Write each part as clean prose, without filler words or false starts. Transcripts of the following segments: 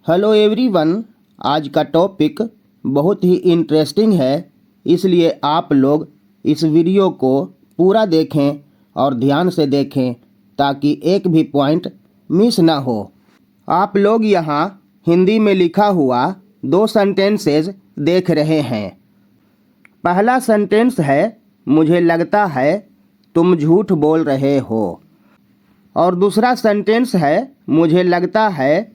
Hello everyone, आज का topic बहुत ही इंटरेस्टिंग है, इसलिए आप लोग इस वीडियो को पूरा देखें और ध्यान से देखें ताकि एक भी पॉइंट मिस ना हो। आप लोग यहाँ हिंदी में लिखा हुआ 2 सेंटेंसेस देख रहे हैं। पहला सेंटेंस है, मुझे लगता है तुम झूठ बोल रहे हो, और दूसरा सेंटेंस है, मुझे लगता है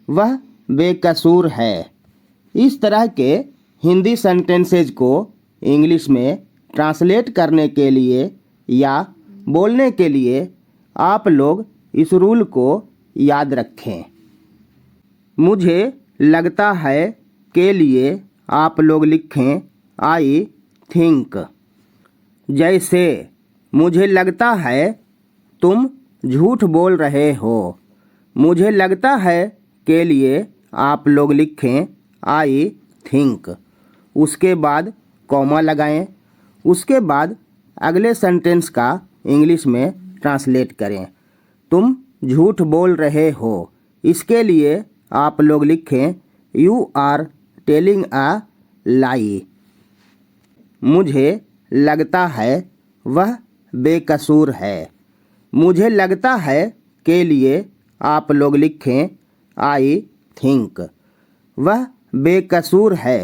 वह बेकसूर है। इस तरह के हिंदी सेंटेंसेज को इंग्लिश में ट्रांसलेट करने के लिए या बोलने के लिए आप लोग इस रूल को याद रखें। मुझे लगता है के लिए आप लोग लिखें आई थिंक। जैसे मुझे लगता है तुम झूठ बोल रहे हो, मुझे लगता है के लिए आप लोग लिखें आई थिंक। उसके बाद कॉमा लगाएं। उसके बाद अगले सेंटेंस का इंग्लिश में ट्रांसलेट करें। तुम झूठ बोल रहे हो, इसके लिए आप लोग लिखें यू आर टेलिंग अ लाई। मुझे लगता है वह बेकसूर है, मुझे लगता है के लिए आप लोग लिखें आई थिंक। वह बेकसूर है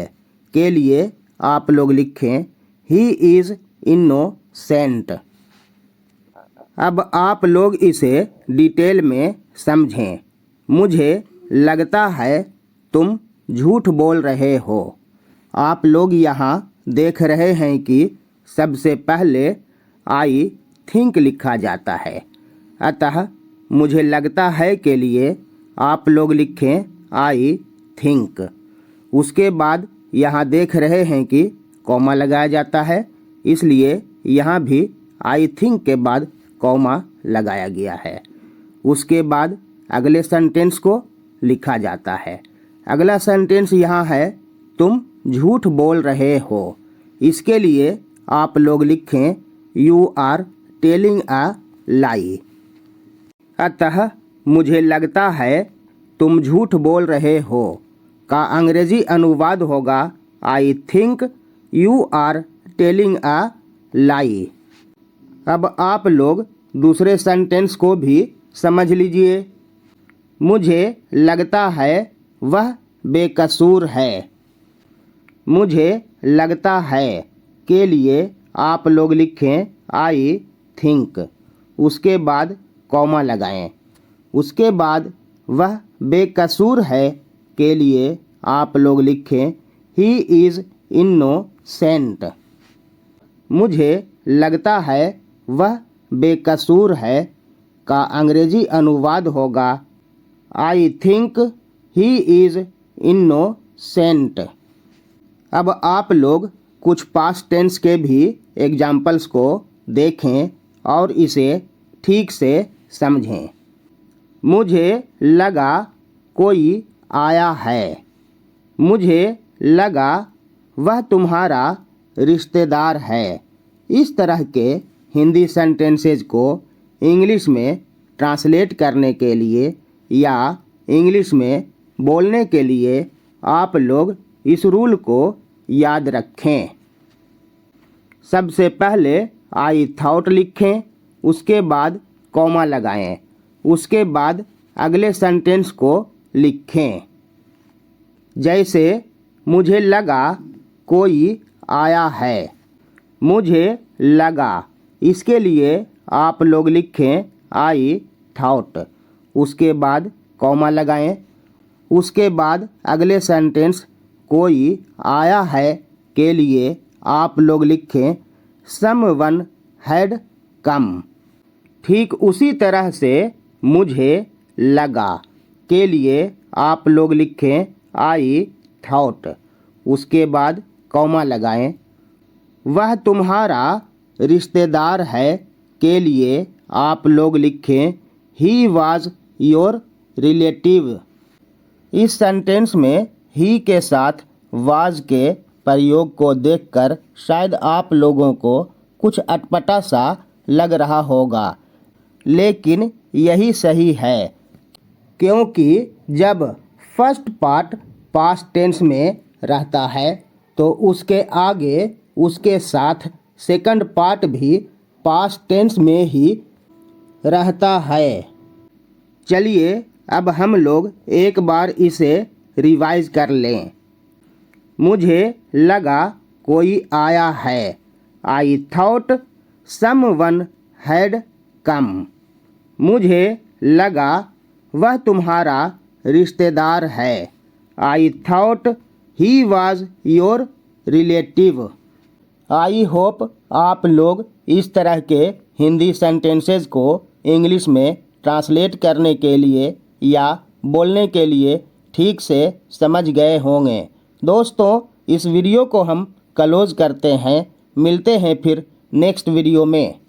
के लिए आप लोग लिखें ही इज़ इनोसेंट। अब आप लोग इसे डिटेल में समझें। मुझे लगता है तुम झूठ बोल रहे हो। आप लोग यहाँ देख रहे हैं कि सबसे पहले आई थिंक लिखा जाता है, अतः मुझे लगता है के लिए आप लोग लिखें आई थिंक। उसके बाद यहाँ देख रहे हैं कि कॉमा लगाया जाता है, इसलिए यहाँ भी आई थिंक के बाद कॉमा लगाया गया है। उसके बाद अगले सेंटेंस को लिखा जाता है। अगला सेंटेंस यहाँ है, तुम झूठ बोल रहे हो। इसके लिए आप लोग लिखें यू आर टेलिंग अ लाई। अतः मुझे लगता है तुम झूठ बोल रहे हो का अंग्रेजी अनुवाद होगा I think you are telling a lie. अब आप लोग दूसरे सेंटेंस को भी समझ लीजिए। मुझे लगता है वह बेकसूर है। मुझे लगता है के लिए आप लोग लिखें आई थिंक। उसके बाद कॉमा लगाएं। उसके बाद वह बेकसूर है के लिए आप लोग लिखें ही इज़ इनोसेंट। मुझे लगता है वह बेकसूर है का अंग्रेजी अनुवाद होगा I think he is innocent. अब आप लोग कुछ पास्ट टेंस के भी एग्जाम्पल्स को देखें और इसे ठीक से समझें। मुझे लगा कोई आया है। मुझे लगा वह तुम्हारा रिश्तेदार है। इस तरह के हिंदी सेंटेंसेज को इंग्लिश में ट्रांसलेट करने के लिए या इंग्लिश में बोलने के लिए आप लोग इस रूल को याद रखें। सबसे पहले आई थॉट लिखें, उसके बाद कॉमा लगाएं। उसके बाद अगले सेंटेंस को लिखें। जैसे मुझे लगा कोई आया है। मुझे लगा, इसके लिए आप लोग लिखें आई थॉट। उसके बाद कॉमा लगाएं। उसके बाद अगले सेंटेंस कोई आया है के लिए आप लोग लिखें समवन हैड कम। ठीक उसी तरह से मुझे लगा के लिए आप लोग लिखें आई थॉट। उसके बाद कॉमा लगाएं। वह तुम्हारा रिश्तेदार है के लिए आप लोग लिखें ही वाज योर रिलेटिव। इस सेंटेंस में ही के साथ वाज के प्रयोग को देखकर शायद आप लोगों को कुछ अटपटा सा लग रहा होगा, लेकिन यही सही है, क्योंकि जब फर्स्ट पार्ट पास्ट टेंस में रहता है तो उसके आगे उसके साथ सेकंड पार्ट भी पास्ट टेंस में ही रहता है। चलिए अब हम लोग एक बार इसे रिवाइज कर लें। मुझे लगा कोई आया है। I thought someone had come. मुझे लगा वह तुम्हारा रिश्तेदार है। I thought he was your relative. I hope आप लोग इस तरह के हिंदी सेंटेंसेस को इंग्लिश में ट्रांसलेट करने के लिए या बोलने के लिए ठीक से समझ गए होंगे। दोस्तों, इस वीडियो को हम क्लोज करते हैं। मिलते हैं फिर नेक्स्ट वीडियो में।